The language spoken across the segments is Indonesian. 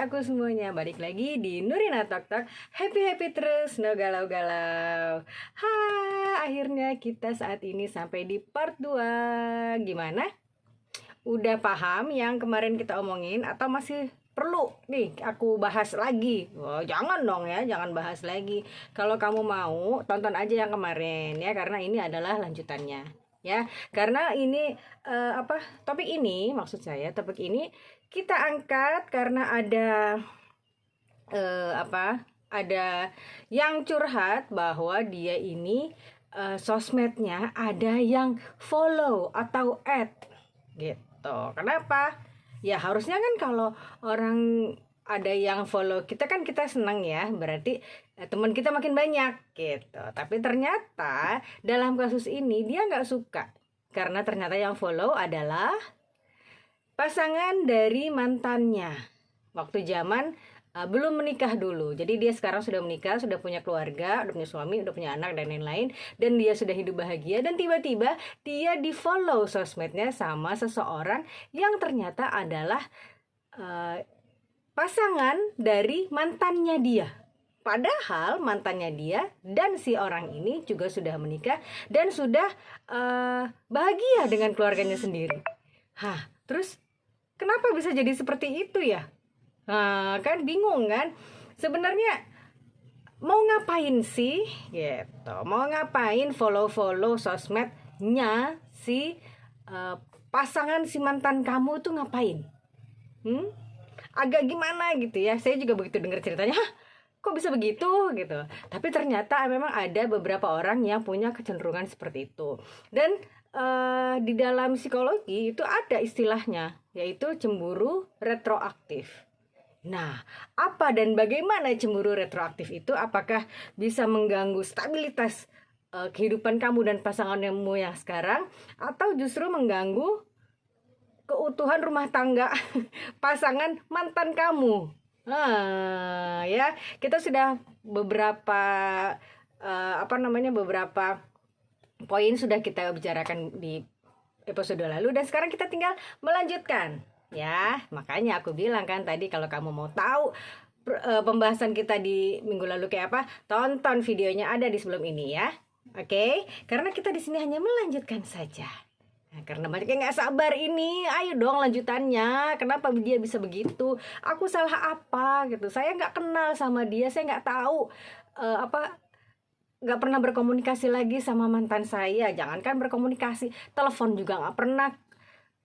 aku semuanya, balik lagi di Nurina Talk Talk. Happy terus, no galau-galau. Akhirnya kita saat ini sampai di part 2. Gimana? Udah paham yang kemarin kita omongin atau masih perlu nih aku bahas lagi? Jangan dong ya, jangan bahas lagi. Kalau kamu mau, tonton aja yang kemarin ya, karena ini adalah lanjutannya ya. Karena ini topik ini, maksud saya topik ini kita angkat karena ada ada yang curhat bahwa dia ini sosmednya ada yang follow atau add gitu. Kenapa? Ya harusnya kan kalau orang ada yang follow kita kan kita senang ya, berarti teman kita makin banyak gitu. Tapi ternyata dalam kasus ini dia nggak suka karena ternyata yang follow adalah pasangan dari mantannya waktu zaman belum menikah dulu. Jadi dia sekarang sudah menikah, sudah punya keluarga, udah punya suami, udah punya anak dan lain-lain, dan dia sudah hidup bahagia. Dan tiba-tiba dia di follow sosmednya sama seseorang yang ternyata adalah pasangan dari mantannya dia. Padahal mantannya dia dan si orang ini juga sudah menikah dan sudah bahagia dengan keluarganya sendiri. Terus kenapa bisa jadi seperti itu ya? Kan bingung kan? Sebenarnya mau ngapain sih? Gitu. Mau ngapain follow sosmednya si pasangan si mantan kamu tuh ngapain? Agak gimana gitu ya? Saya juga begitu dengar ceritanya, kok bisa begitu gitu. Tapi ternyata memang ada beberapa orang yang punya kecenderungan seperti itu. Dan di dalam psikologi itu ada istilahnya, yaitu cemburu retroaktif. Nah, apa dan bagaimana cemburu retroaktif itu? Apakah bisa mengganggu stabilitas kehidupan kamu dan pasanganmu yang sekarang, atau justru mengganggu keutuhan rumah tangga pasangan mantan kamu? Ya, kita sudah beberapa beberapa poin sudah kita bicarakan di episode lalu, dan sekarang kita tinggal melanjutkan ya. Makanya aku bilang kan tadi, kalau kamu mau tahu pembahasan kita di minggu lalu kayak apa, tonton videonya, ada di sebelum ini ya. Oke? Karena kita di sini hanya melanjutkan saja. Nah, karena banyak yang nggak sabar ini, ayo dong lanjutannya. Kenapa dia bisa begitu? Aku salah apa gitu? Saya nggak kenal sama dia, saya nggak tahu nggak pernah berkomunikasi lagi sama mantan saya. Jangankan berkomunikasi, telepon juga nggak pernah,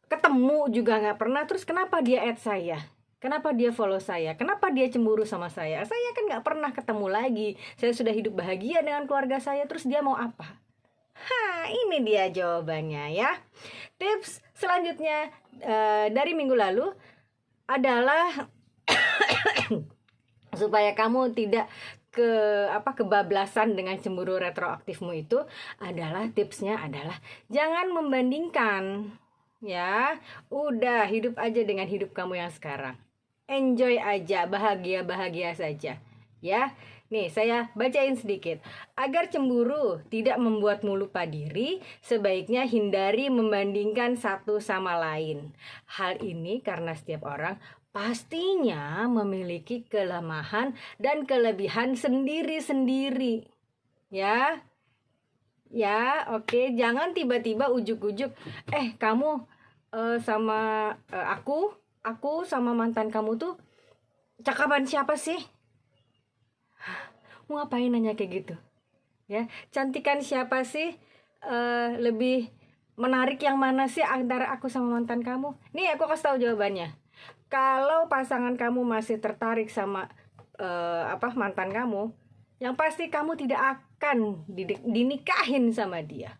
ketemu juga nggak pernah. Terus kenapa dia add saya? Kenapa dia follow saya? Kenapa dia cemburu sama saya? Saya kan nggak pernah ketemu lagi. Saya sudah hidup bahagia dengan keluarga saya. Terus dia mau apa? Ini dia jawabannya ya. Tips selanjutnya dari minggu lalu adalah supaya kamu tidak kebablasan dengan cemburu retroaktifmu itu, adalah tipsnya adalah jangan membandingkan ya. Udah hidup aja dengan hidup kamu yang sekarang, enjoy aja, bahagia saja ya. Nih saya bacain sedikit. Agar cemburu tidak membuatmu lupa diri, sebaiknya hindari membandingkan satu sama lain. Hal ini karena setiap orang pastinya memiliki kelemahan dan kelebihan sendiri-sendiri. Ya, oke. Jangan tiba-tiba ujuk-ujuk, kamu sama aku sama mantan kamu tuh cakapan siapa sih? Mau ngapain nanya kayak gitu? Ya, cantikan siapa sih? Lebih menarik yang mana sih antara aku sama mantan kamu? Nih aku kasih tahu jawabannya. Kalau pasangan kamu masih tertarik sama mantan kamu, yang pasti kamu tidak akan dinikahin sama dia.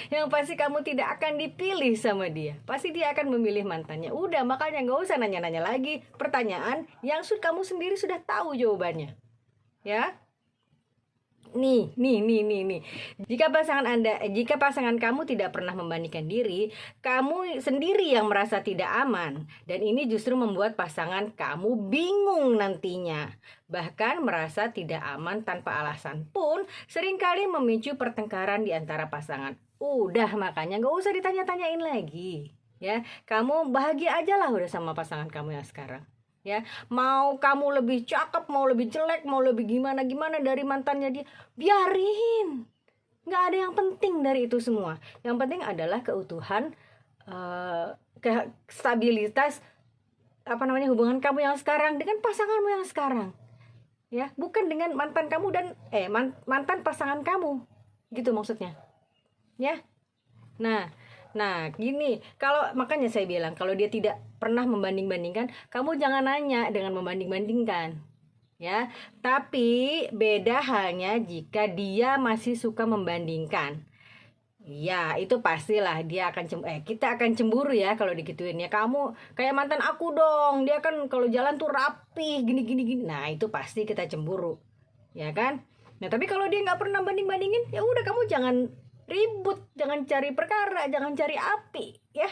Yang pasti kamu tidak akan dipilih sama dia. Pasti dia akan memilih mantannya. Udah, makanya gak usah nanya-nanya lagi pertanyaan yang kamu sendiri sudah tahu jawabannya. Ya. Nih. Jika pasangan kamu tidak pernah membandingkan diri, kamu sendiri yang merasa tidak aman, dan ini justru membuat pasangan kamu bingung nantinya. Bahkan merasa tidak aman tanpa alasan pun seringkali memicu pertengkaran di antara pasangan. Udah, makanya gak usah ditanya-tanyain lagi. Ya, kamu bahagia aja lah udah sama pasangan kamu yang sekarang. Ya, mau kamu lebih cakep, mau lebih jelek, mau lebih gimana dari mantannya dia, biarin. Nggak ada yang penting dari itu semua. Yang penting adalah keutuhan, stabilitas hubungan kamu yang sekarang dengan pasanganmu yang sekarang. Ya, bukan dengan mantan kamu dan mantan pasangan kamu. Gitu maksudnya. Ya. Nah, gini, kalau makanya saya bilang kalau dia tidak pernah membanding-bandingkan, kamu jangan nanya dengan membanding-bandingkan. Ya, tapi beda halnya jika dia masih suka membandingkan. Ya, itu pastilah dia akan kita akan cemburu ya kalau digituin ya. Kamu kayak mantan aku dong. Dia kan kalau jalan tuh rapih gini. Nah, itu pasti kita cemburu. Ya kan? Nah, tapi kalau dia nggak pernah banding-bandingin, ya udah kamu jangan ribut, jangan cari perkara, jangan cari api, ya.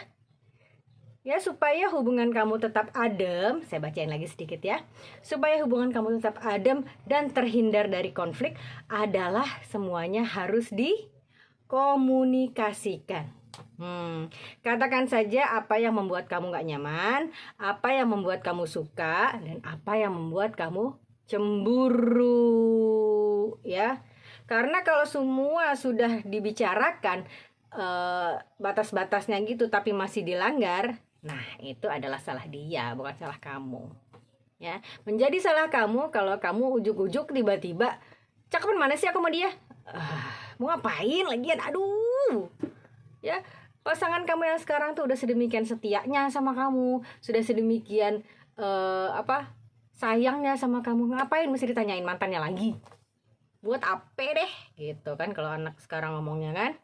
Ya, supaya hubungan kamu tetap adem, saya bacain lagi sedikit ya. Supaya hubungan kamu tetap adem dan terhindar dari konflik adalah semuanya harus dikomunikasikan. Katakan saja apa yang membuat kamu gak nyaman, apa yang membuat kamu suka, dan apa yang membuat kamu cemburu, ya. Karena kalau semua sudah dibicarakan batas-batasnya gitu tapi masih dilanggar, nah itu adalah salah dia, bukan salah kamu. Ya, menjadi salah kamu kalau kamu ujuk-ujuk tiba-tiba, cakepan mana sih aku sama dia? Mau ngapain lagian? Aduh. Ya, pasangan kamu yang sekarang tuh udah sedemikian setianya sama kamu, sudah sedemikian sayangnya sama kamu, ngapain mesti ditanyain mantannya lagi? Buat apa deh gitu kan kalau anak sekarang ngomongnya kan.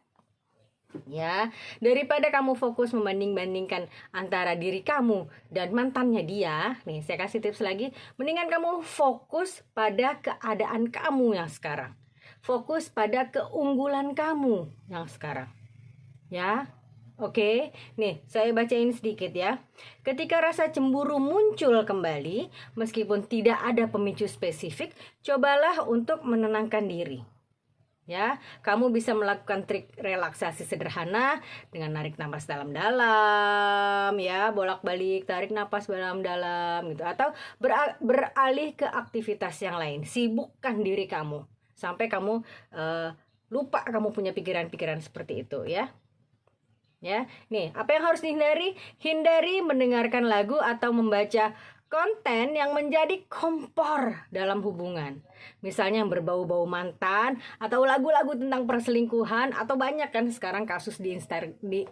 Ya, daripada kamu fokus membanding-bandingkan antara diri kamu dan mantannya dia, nih saya kasih tips lagi, mendingan kamu fokus pada keadaan kamu yang sekarang. Fokus pada keunggulan kamu yang sekarang. Ya. Oke, nih saya bacain sedikit ya. Ketika rasa cemburu muncul kembali, meskipun tidak ada pemicu spesifik, cobalah untuk menenangkan diri. Ya, kamu bisa melakukan trik relaksasi sederhana dengan narik napas dalam-dalam, ya, bolak-balik tarik napas dalam-dalam gitu, atau beralih ke aktivitas yang lain. Sibukkan diri kamu sampai kamu lupa kamu punya pikiran-pikiran seperti itu, ya. Ya, nih, apa yang harus dihindari? Hindari mendengarkan lagu atau membaca konten yang menjadi kompor dalam hubungan. Misalnya yang berbau-bau mantan atau lagu-lagu tentang perselingkuhan, atau banyak kan sekarang kasus di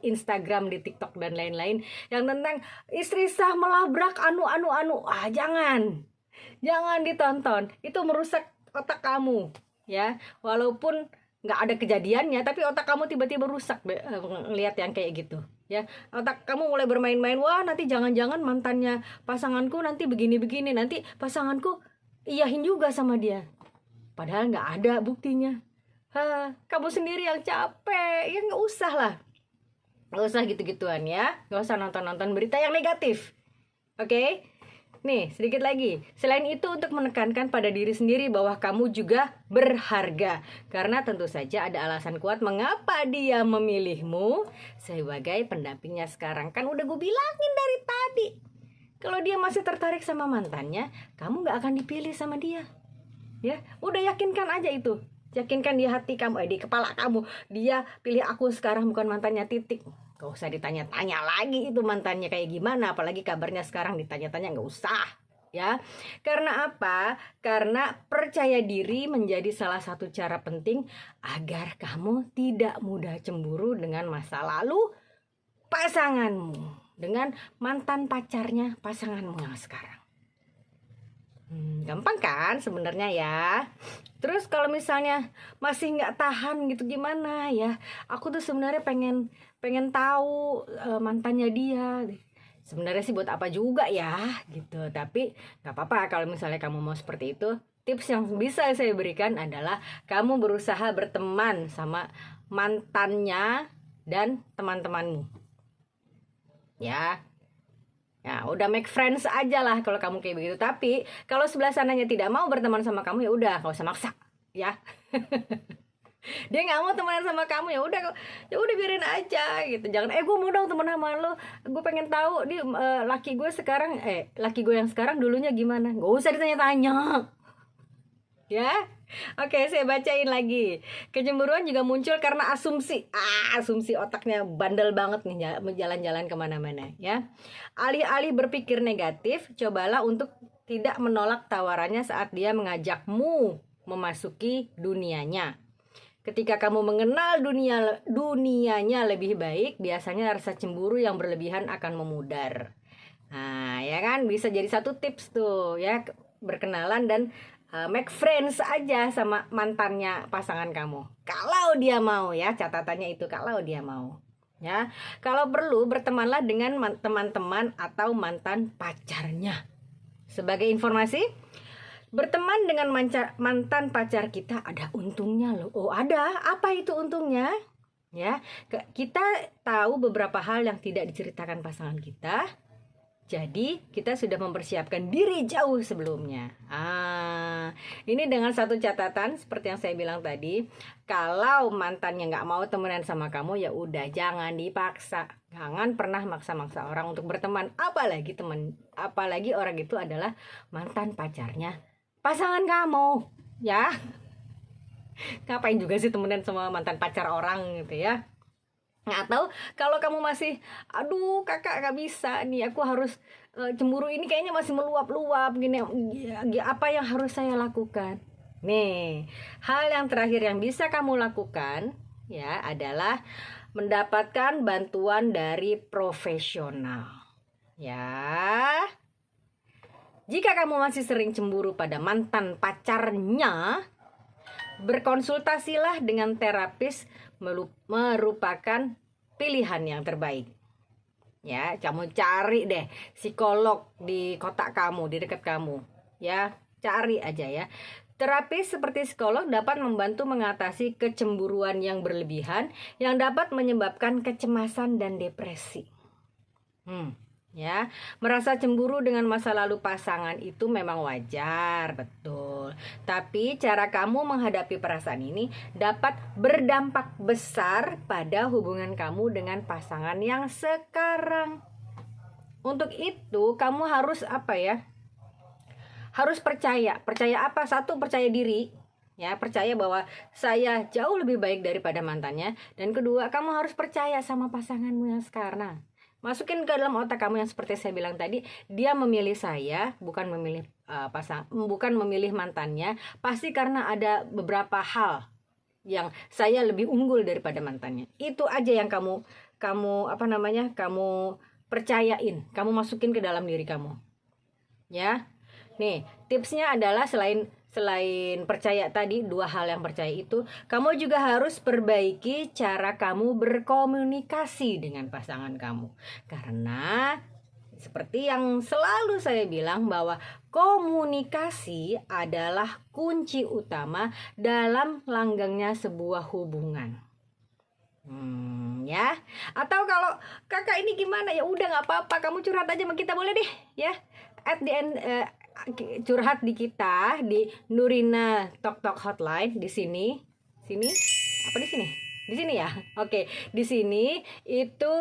Instagram, di TikTok dan lain-lain yang tentang istri sah melabrak anu. Jangan ditonton. Itu merusak otak kamu, ya. Walaupun nggak ada kejadiannya, tapi otak kamu tiba-tiba rusak ngelihat yang kayak gitu, ya. Otak kamu mulai bermain-main, wah nanti jangan-jangan mantannya pasanganku nanti begini-begini, nanti pasanganku iyahin juga sama dia, padahal nggak ada buktinya. Kamu sendiri yang capek, ya nggak usah gitu-gituan, ya. Nggak usah nonton-nonton berita yang negatif, oke? Nih, sedikit lagi. Selain itu, untuk menekankan pada diri sendiri bahwa kamu juga berharga. Karena tentu saja ada alasan kuat mengapa dia memilihmu sebagai pendampingnya sekarang. Kan udah gue bilangin dari tadi. Kalau dia masih tertarik sama mantannya, kamu gak akan dipilih sama dia. Ya, udah yakinkan aja itu. Yakinkan di hati kamu, di kepala kamu, dia pilih aku sekarang, bukan mantannya, titik. Gak usah ditanya-tanya lagi itu mantannya kayak gimana, apalagi kabarnya sekarang ditanya-tanya, gak usah, ya. Karena apa? Karena percaya diri menjadi salah satu cara penting agar kamu tidak mudah cemburu dengan masa lalu pasanganmu, dengan mantan pacarnya pasanganmu yang sekarang. Gampang kan sebenarnya, ya. Terus kalau misalnya masih nggak tahan gitu, gimana ya? Aku tuh sebenarnya pengen tahu mantannya dia. Sebenarnya sih buat apa juga ya gitu. Tapi nggak apa-apa kalau misalnya kamu mau seperti itu. Tips yang bisa saya berikan adalah kamu berusaha berteman sama mantannya dan teman-temanmu, ya. Ya, udah make friends aja lah kalau kamu kayak begitu. Tapi kalau sebelah sananya tidak mau berteman sama kamu, ya udah, gak usah maksa, ya. Dia nggak mau temenan sama kamu, ya udah biarin aja gitu. Jangan gue mau dong temen sama lo, gue pengen tahu dia laki gue yang sekarang dulunya gimana. Gak usah ditanya-tanya ya. Oke, saya bacain lagi. Kecemburuan juga muncul karena asumsi. Asumsi, otaknya bandel banget nih jalan-jalan kemana-mana ya. Alih-alih berpikir negatif, cobalah untuk tidak menolak tawarannya saat dia mengajakmu memasuki dunianya. Ketika kamu mengenal dunianya lebih baik, biasanya rasa cemburu yang berlebihan akan memudar. Nah, ya kan, bisa jadi satu tips tuh ya, berkenalan dan make friends aja sama mantannya pasangan kamu. Kalau dia mau ya, catatannya itu kalau dia mau. Ya, kalau perlu bertemanlah dengan teman-teman atau mantan pacarnya. Sebagai informasi, berteman dengan mantan pacar kita ada untungnya loh. Oh, ada. Apa itu untungnya? Ya, kita tahu beberapa hal yang tidak diceritakan pasangan kita. Jadi kita sudah mempersiapkan diri jauh sebelumnya. Ini dengan satu catatan seperti yang saya bilang tadi, kalau mantannya nggak mau temenan sama kamu, ya udah jangan dipaksa. Jangan pernah maksa-maksa orang untuk berteman, apalagi orang itu adalah mantan pacarnya pasangan kamu, ya. Ngapain juga sih temenan sama mantan pacar orang gitu ya. Atau kalau kamu masih, aduh kakak gak bisa nih, aku harus cemburu ini kayaknya masih meluap-luap gini, apa yang harus saya lakukan? Nih, hal yang terakhir yang bisa kamu lakukan ya adalah mendapatkan bantuan dari profesional. Ya. Jika kamu masih sering cemburu pada mantan pacarnya, berkonsultasilah dengan terapis merupakan pilihan yang terbaik. Ya, kamu cari deh psikolog di kota kamu, di dekat kamu. Ya, cari aja ya. Terapis seperti psikolog dapat membantu mengatasi kecemburuan yang berlebihan yang dapat menyebabkan kecemasan dan depresi. Ya, merasa cemburu dengan masa lalu pasangan itu memang wajar, betul. Tapi cara kamu menghadapi perasaan ini dapat berdampak besar pada hubungan kamu dengan pasangan yang sekarang. Untuk itu kamu harus harus percaya. Percaya apa? Satu, percaya diri. Ya, percaya bahwa saya jauh lebih baik daripada mantannya. Dan kedua, kamu harus percaya sama pasanganmu yang sekarang. Masukin ke dalam otak kamu yang seperti saya bilang tadi, dia memilih saya, bukan memilih mantannya, pasti karena ada beberapa hal yang saya lebih unggul daripada mantannya. Itu aja yang kamu percayain, kamu masukin ke dalam diri kamu. Ya. Nih, tipsnya adalah selain percaya tadi, dua hal yang percaya itu, kamu juga harus perbaiki cara kamu berkomunikasi dengan pasangan kamu. Karena seperti yang selalu saya bilang bahwa komunikasi adalah kunci utama dalam langgengnya sebuah hubungan. Ya. Atau kalau kakak ini gimana, ya udah nggak apa-apa, kamu curhat aja sama kita, boleh deh ya. At the end curhat di kita di Nurina Talk Hotline di sini apa di sini ya. Oke, di sini itu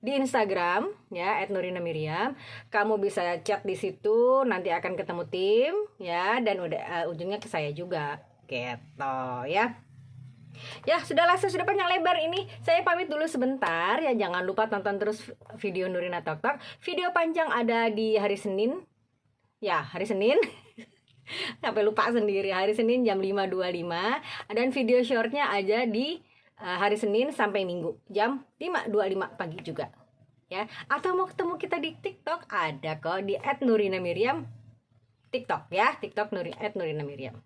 di Instagram ya @nurinamiriam. Kamu bisa chat di situ, nanti akan ketemu tim ya, dan udah ujungnya ke saya juga gitu ya. Ya, sudahlah, saya sudah panjang lebar ini. Saya pamit dulu sebentar ya. Jangan lupa tonton terus video Nurina Talk. Video panjang ada di hari Senin. Ya, hari Senin. Sampai lupa sendiri. Hari Senin jam 5.25. Dan video shortnya ada di hari Senin sampai Minggu jam 5.25 pagi juga. Ya, atau mau ketemu kita di TikTok, ada kok di @nurinamiriam TikTok ya. TikTok @nurinamiriam.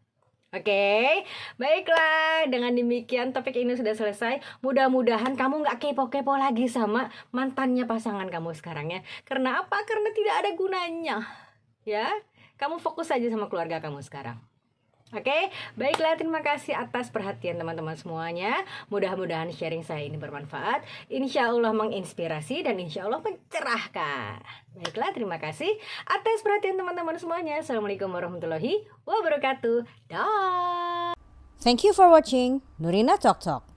Oke, baiklah. Dengan demikian topik ini sudah selesai. Mudah-mudahan kamu gak kepo-kepo lagi sama mantannya pasangan kamu sekarang ya. Karena apa? Karena tidak ada gunanya. Ya, kamu fokus aja sama keluarga kamu sekarang. Oke, baiklah, terima kasih atas perhatian teman-teman semuanya. Mudah-mudahan sharing saya ini bermanfaat, insya Allah menginspirasi, dan insya Allah mencerahkan. Baiklah, terima kasih atas perhatian teman-teman semuanya. Assalamualaikum warahmatullahi wabarakatuh. Dah. Thank you for watching Nurina Talk Talk.